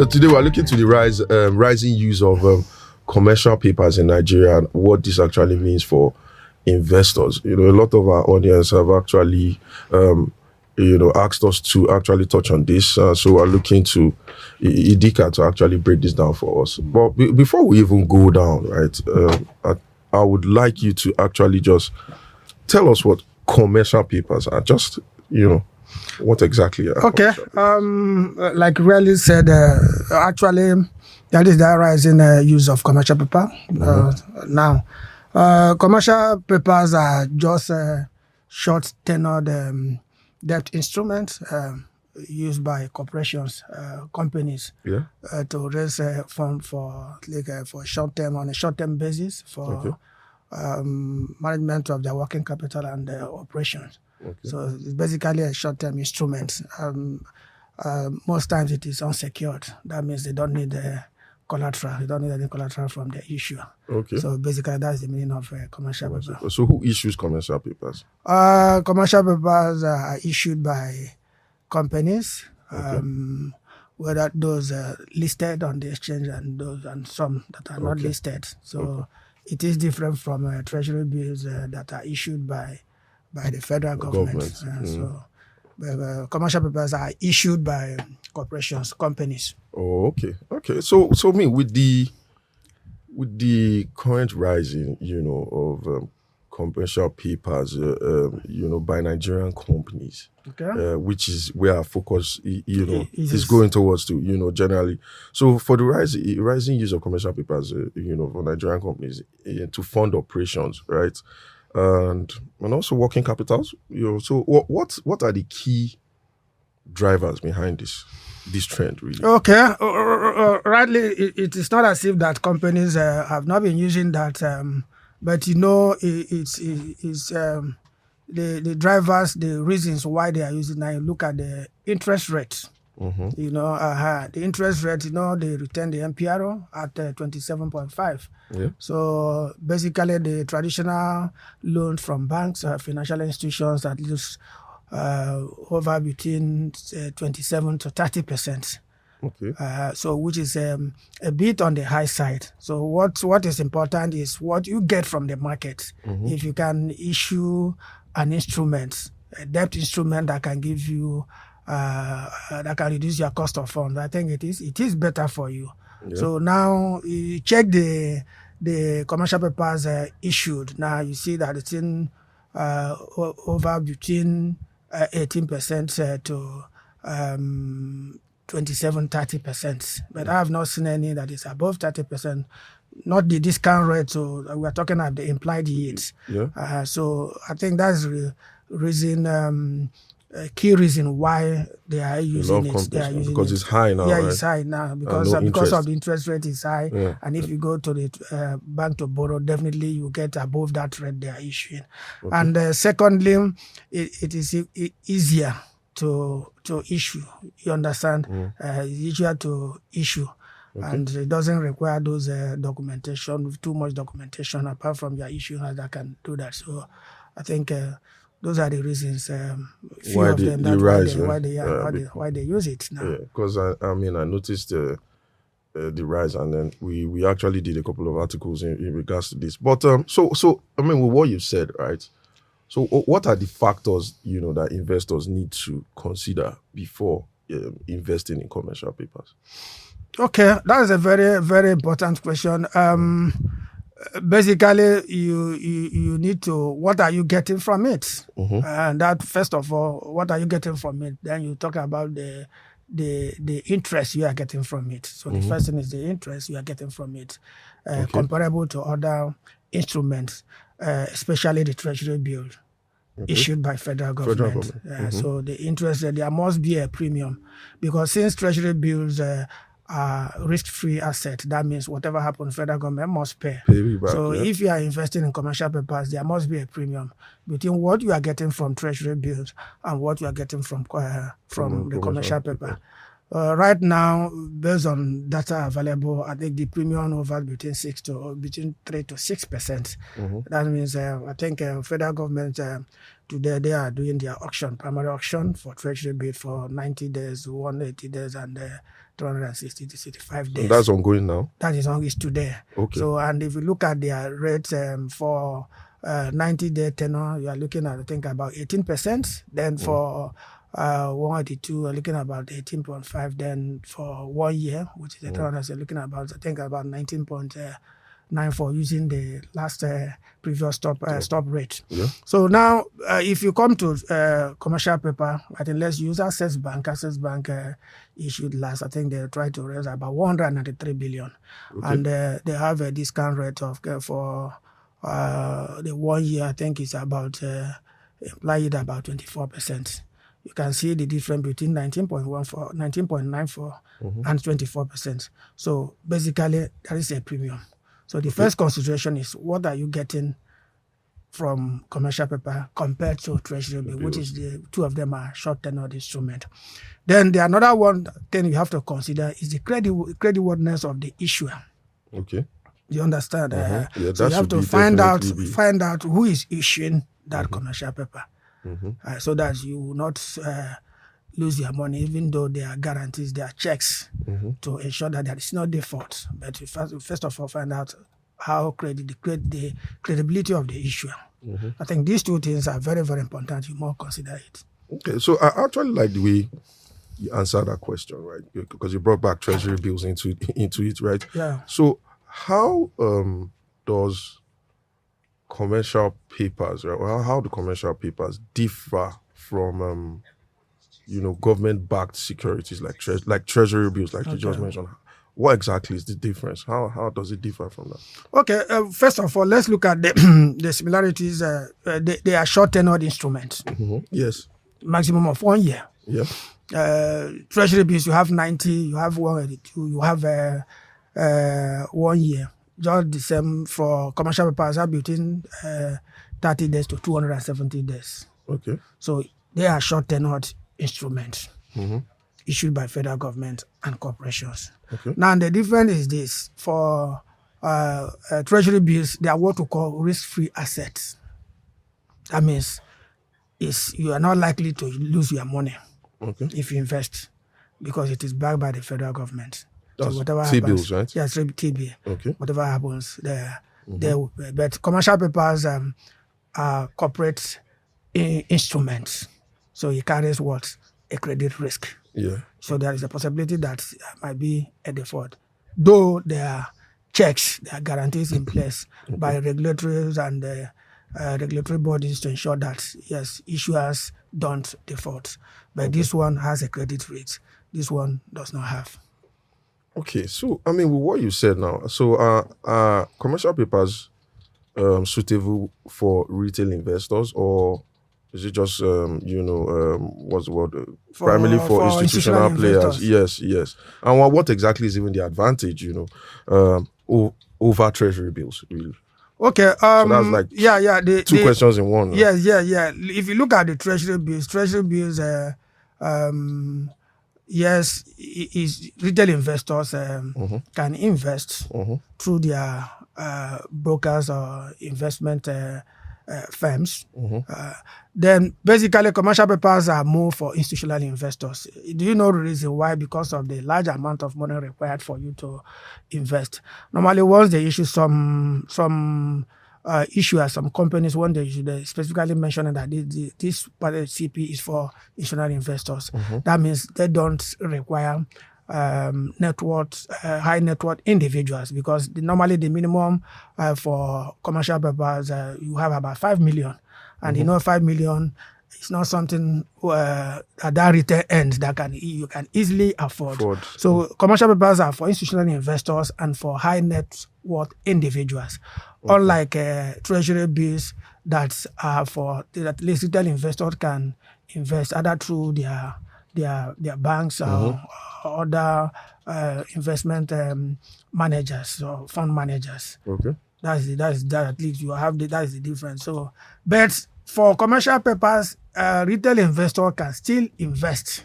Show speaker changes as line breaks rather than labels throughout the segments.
Today we're looking to the rising use of commercial papers in Nigeria and what this actually means for investors. A lot of our audience have actually, asked us to actually touch on this. So we're looking to Idika to actually break this down for us. But before we even go down, right, I would like you to actually just tell us what commercial papers are. Just, what exactly are
like Really said, actually, that is the rising use of commercial paper. Now, commercial papers are just short tenured debt instruments used by corporations, companies, to raise funds for short-term on a short-term basis for management of their working capital and operations. So it's basically a short-term instrument. Most times it is unsecured. That means they don't need collateral. They don't need any collateral from the issuer. So basically that's the meaning of commercial paper.
So who issues commercial papers?
Commercial papers are issued by companies, whether those listed on the exchange and some that are not listed. So it is different from Treasury Bills that are issued by the federal government. So commercial papers are issued by corporations, companies.
Okay. So with the current rising, of commercial papers, by Nigerian companies, which is where our focus, is going towards to, generally. So for the rising use of commercial papers, for Nigerian companies to fund operations, right? And also working capitals. So what are the key drivers behind this trend, really?
Rightly, it is not as if that companies have not been using that, but it's the drivers, the reasons why they are using. Now you look at the interest rate. The interest rate, they return the MPRO at 27.5. So basically, the traditional loans from banks, financial institutions, at least over between 27 to 30%. So which is a bit on the high side. So what is important is what you get from the market. If you can issue an instrument, a debt instrument that can give you that can reduce your cost of funds, I think it is better for you. So now you check the commercial papers issued. Now you see that it's in over between 18% to 27-30%. But I have not seen any that is above 30%. Not the discount rate. So we are talking about the implied yields. So I think that's the reason. Key reason why they are using it. They are using
because it's high now.
Yeah, it's high now because of the interest rate is high. And if you go to the bank to borrow, definitely you get above that rate they are issuing. And secondly, it is easier to issue. You understand? It's easier to issue. And it doesn't require those documentation, too much documentation apart from your issuers that can do that. So I think those are the reasons. Why they use it now.
Because I noticed the rise, and then we actually did a couple of articles in regards to this. But so with what you said, right? So what are the factors that investors need to consider before investing in commercial papers?
That is a very, very important question. Basically, you need to, what are you getting from it? And that, first of all, what are you getting from it? Then you talk about the interest you are getting from it. So the first thing is the interest you are getting from it, comparable to other instruments, especially the Treasury Bill issued by federal government. So the interest, there must be a premium, because since Treasury Bills risk-free asset, that means whatever happens, federal government must pay. So if you are investing in commercial papers, there must be a premium between what you are getting from Treasury Bills and what you are getting from the commercial paper. Right now, based on data available, I think the premium over between 3 to 6%. That means I think federal government today they are doing their primary auction for Treasury bill for 90 days, 180 days, and 360 to 65 days.
And that's ongoing now.
That is today.
Okay.
So, and if you look at their rates for 90-day tenor, you are looking at I think about 18%. Then for 182, we're looking at about 18.5. Then for 1 year, which is the you're looking at about I think about 19.94 using the last previous stop rate.
Yeah.
So now, if you come to commercial paper, I think let's use Access Bank. Access Bank issued last. I think they tried to raise about 193 billion, and they have a discount rate of for the 1 year. I think it's about implied about 24%. You can see the difference between 19.94 and 24%. So basically, there is a premium. So the first consideration is what are you getting from commercial paper compared to Treasury bill, which is the two of them are short tenor instrument. Then the another one thing you have to consider is the creditworthiness of the issuer.
Okay.
You understand?
Yeah,
so you have to find out who is issuing that commercial paper, so that you will not lose your money, even though there are guarantees, there are checks to ensure that there is no default. But you first of all find out how the credibility of the issuer. I think these two things are very, very important. You more consider it.
Okay, so I actually like the way you answered that question, right? Because you brought back Treasury bills into it, right?
Yeah.
So how does commercial papers, right? Or how do commercial papers differ from government-backed securities like Treasury bills, like you just mentioned? What exactly is the difference? How does it differ from that?
Okay, first of all, let's look at the the similarities. They are short tenured instruments.
Yes.
Maximum of 1 year.
Yeah.
Treasury bills, you have 90, you have 182, you have 1 year. Just the same for commercial papers are between 30 days to 270 days.
Okay.
So they are short tenured instruments issued by federal government and corporations.
Okay.
Now the difference is this: for Treasury bills, they are what we call risk-free assets. That means you are not likely to lose your money if you invest, because it is backed by the federal government.
That's
so whatever
T-bills, right?
Yes, T-bill.
Okay.
Whatever happens, there will be. But commercial papers are corporate instruments, so it carries what? A credit risk.
Yeah.
So there is a possibility that might be a default, though there are checks, there are guarantees in place by regulators and regulatory bodies to ensure that yes, issuers don't default. But this one has a credit risk. This one does not have.
Okay, so I mean, with what you said now, so are commercial papers suitable for retail investors, or is it just what's the word? Primarily for institutional players? Yes. And what exactly is even the advantage, over Treasury bills, really?
Okay.
So that's like two questions in one.
Yeah. If you look at the Treasury bills, yes, retail investors can invest through their brokers or investment firms. Then basically commercial papers are more for institutional investors. Do you know the reason why? Because of the large amount of money required for you to invest. Normally, once they issue some issuers, some companies, when they specifically mention that this part of CP is for institutional investors. That means they don't require high net worth individuals, because normally the minimum for commercial papers you have about 5 million, and 5 million is not something at that retail end that you can easily afford. So commercial papers are for institutional investors and for high net worth individuals, unlike Treasury bills that are for that retail investors can invest either through their banks or other investment managers or fund managers.
Okay.
That's at least you have that is the difference. So, but for commercial papers, retail investor can still invest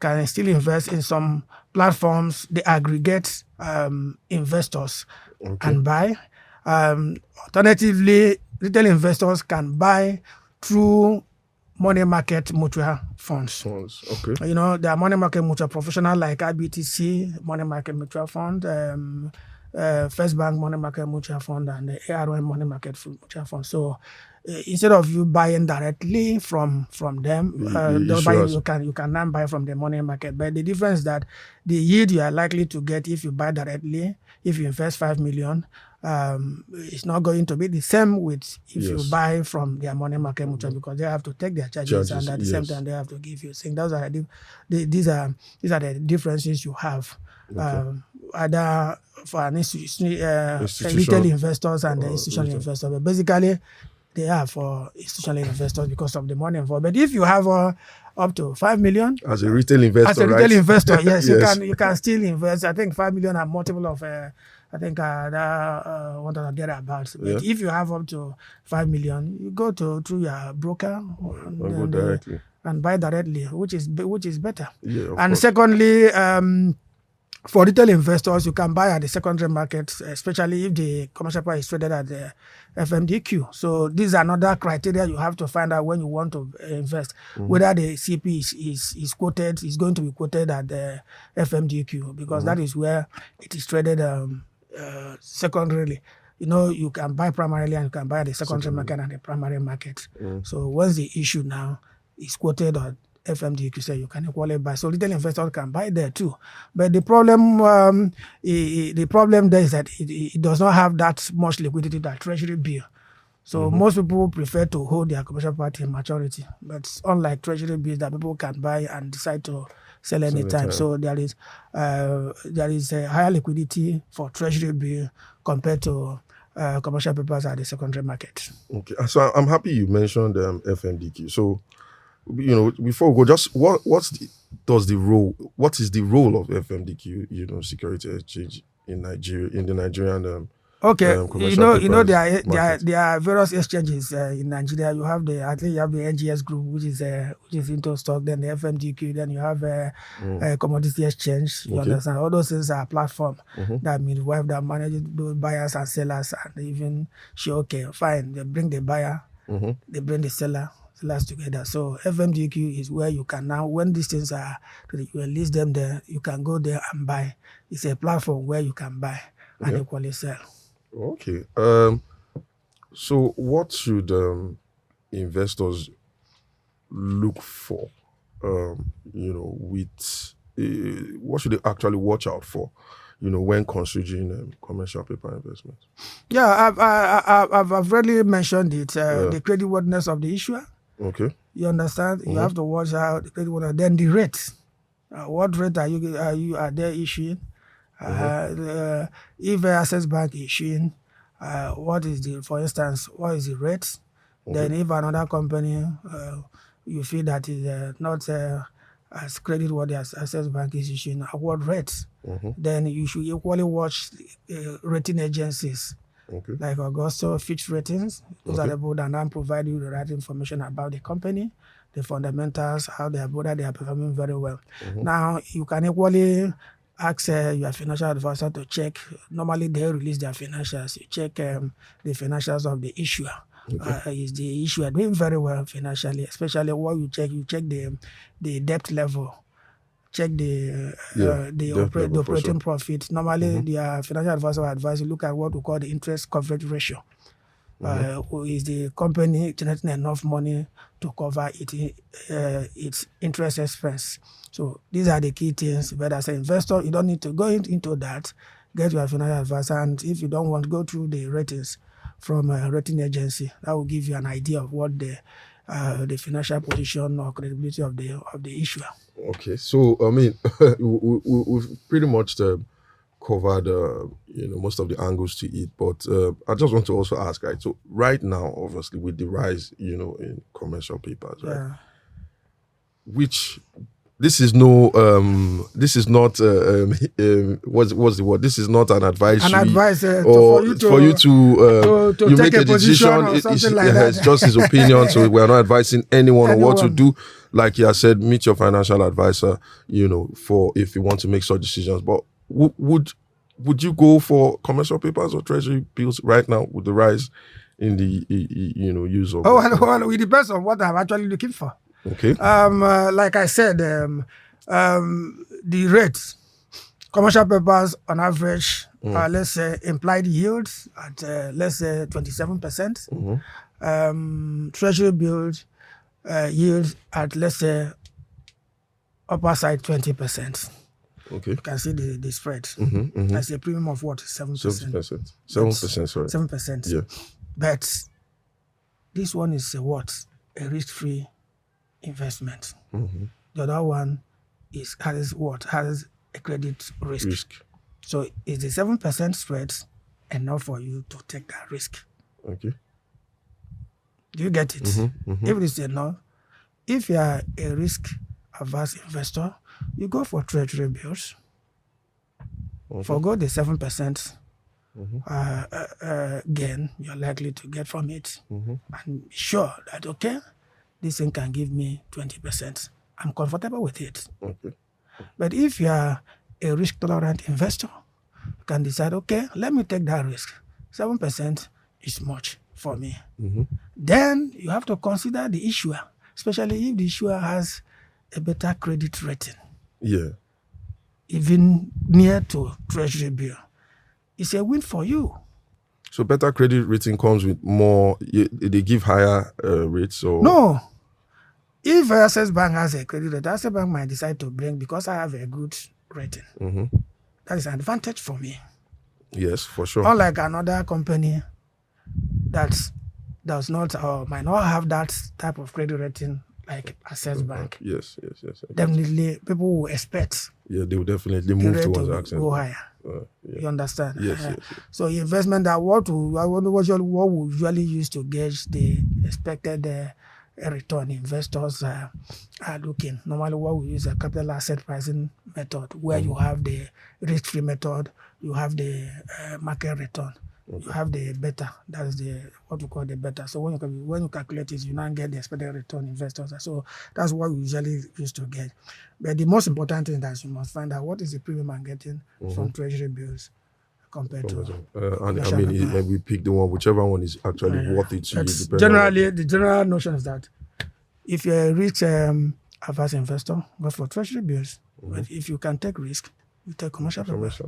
can still invest in some platforms. They aggregate investors and buy. Alternatively, retail investors can buy through money market mutual funds.
Okay.
You know, there are money market mutual professional like IBTC, money market mutual fund, First Bank money market mutual fund, and the ARM money market mutual fund. So instead of you buying directly from them, you can now buy from the money market. But the difference is that the yield you are likely to get if you buy directly, if you invest 5 million, it's not going to be the same with if you buy from their money market mutual, because they have to take their charges and at the same time they have to give you. Those are these are the differences you have. Either for an retail investors and the institutional investors. But basically, they are for institutional investors because of the money involved. But if you have up to 5 million
as a retail investor,
investor, yes, you can still invest. I think 5 million are multiple of what are thereabouts. But if you have up to 5 million, you go through your broker and buy directly, which is better. And secondly, for retail investors, you can buy at the secondary market, especially if the commercial paper is traded at the FMDQ. So these are another criteria you have to find out when you want to invest, whether the CP is quoted, is going to be quoted at the FMDQ, because that is where it is traded secondarily. You know, you can buy primarily and you can buy at the secondary market and the primary market. So once the issue now is quoted on FMDQ, say you can equally buy. So retail investors can buy there too. But the problem there is that it does not have that much liquidity that Treasury bill. So most people prefer to hold their commercial paper in maturity. But unlike Treasury bills that people can buy and decide to sell anytime. So there is a higher liquidity for Treasury bill compared to commercial papers at the secondary market.
Okay, so I'm happy you mentioned FMDQ. So, you know, before we go, just what is the role of FMDQ, Securities Exchange in Nigeria, in the Nigerian
there are various exchanges in Nigeria. You have the NGS group, which is into stock. Then the FMDQ. Then you have a commodity exchange. You understand? All those things are platform that midwife that manages those buyers and sellers, and even fine. They bring the buyer, they bring the sellers together. So FMDQ is where you can now, when these things are, you list them there, you can go there and buy. It's a platform where you can buy and equally sell.
Okay. So what should investors look for? What should they actually watch out for? When considering commercial paper investments.
Yeah, I've already mentioned it. The creditworthiness of the issuer.
Okay.
You understand? You have to watch out the creditworthiness. Then the rate. What rate are they issuing? If Access Bank issuing, what is the rate? Then if another company you feel that is not as creditworthy as Access Bank is issuing, what rates? Then you should equally watch rating agencies like Augusto, Fitch Ratings. Those are the board that now provide you the right information about the company, the fundamentals, how they are performing very well. Now you can equally ask your financial advisor to check. Normally they release their financials. You check the financials of the issuer. Is the issuer doing very well financially? Especially what you check the debt level. Check the operating profit. Normally, the financial advisor will advise you look at what we call the interest coverage ratio. Is the company generating enough money to cover its interest expense? So these are the key things. But as an investor, you don't need to go into that. Get your financial advisor, and if you don't want to go through the ratings from a rating agency, that will give you an idea of what the financial position or credibility of the issuer.
Okay, so I mean, we've pretty much covered most of the angles to it, but I just want to also ask, right? So right now, obviously, with the rise, in commercial papers, right? Which this is not what's the word? This is not an advisory.
An advice
for you to
take make a decision or something like that.
It's just his opinion, so we are not advising anyone on what to do. like you said, meet your financial advisor, for if you want to make such decisions. But would you go for commercial papers or treasury bills right now with the rise in the use of?
Well, it depends on what I'm actually looking for.
Okay.
Like I said, the rates, commercial papers on average, let's say implied yields at let's say 27%. Treasury bills yields at let's say upper side 20%.
Okay.
You can see the spread. That's a premium of what? 7%.
7%. 7%, sorry.
7%.
Yeah.
But this one is a risk-free investment. The other one has a credit risk. So is the 7% spread enough for you to take that risk?
Okay.
Do you get it? If it is enough, if you are a risk-averse investor, you go for treasury bills. Forgo the 7% gain you're likely to get from it, and be sure that this thing can give me 20%. I'm comfortable with it.
Okay.
But if you are a risk-tolerant investor, you can decide, let me take that risk. 7% is much for me. Then you have to consider the issuer, especially if the issuer has a better credit rating.
Yeah.
Even near to treasury bill. It's a win for you.
So better credit rating comes with more, they give higher rates? Or?
No. If Access Bank has a credit rate, Access Bank might decide to bring because I have a good rating. That is an advantage for me.
Yes, for sure.
Unlike another company that does not or might not have that type of credit rating like Access Bank.
Yes.
Definitely, people will expect.
Yeah, they will definitely move towards Access
go
Bank.
higher. You understand?
Yes.
So investment that what we usually use to gauge the expected return investors are looking. Normally, what we use a capital asset pricing method, where you have the risk-free method, you have the market return. You have the beta. That's what we call the beta. So when you calculate it, you now get the expected return investors. So that's what we usually use to get. But the most important thing is you must find out what is the premium I'm getting from treasury bills compared to.
We pick the one, whichever one is actually worth it to you.
Generally, the general notion is that if you're a risk averse investor, go for treasury bills. But if you can take risk, you take commercial papers.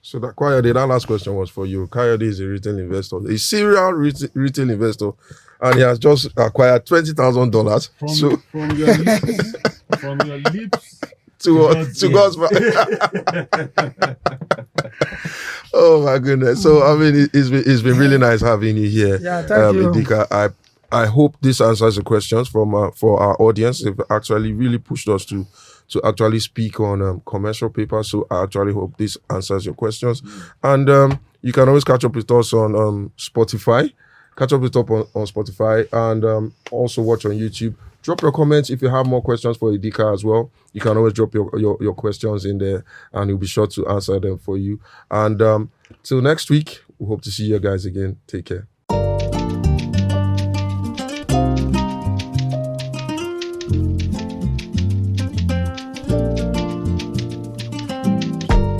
So that Kayode, that last question was for you. Kayode is a retail investor, a serial retail investor, and he has just acquired $20,000.
From your lips
to God's mouth. Oh my goodness! So it's been really nice having you here.
Yeah, thank you,
Idika. I hope this answers the questions for our audience. They've actually really pushed us to actually speak on commercial papers. So I actually hope this answers your questions. And you can always catch up with us on Spotify. Catch up with us on Spotify and also watch on YouTube. Drop your comments if you have more questions for Idika as well. You can always drop your questions in there and we'll be sure to answer them for you. And till next week, we hope to see you guys again. Take care.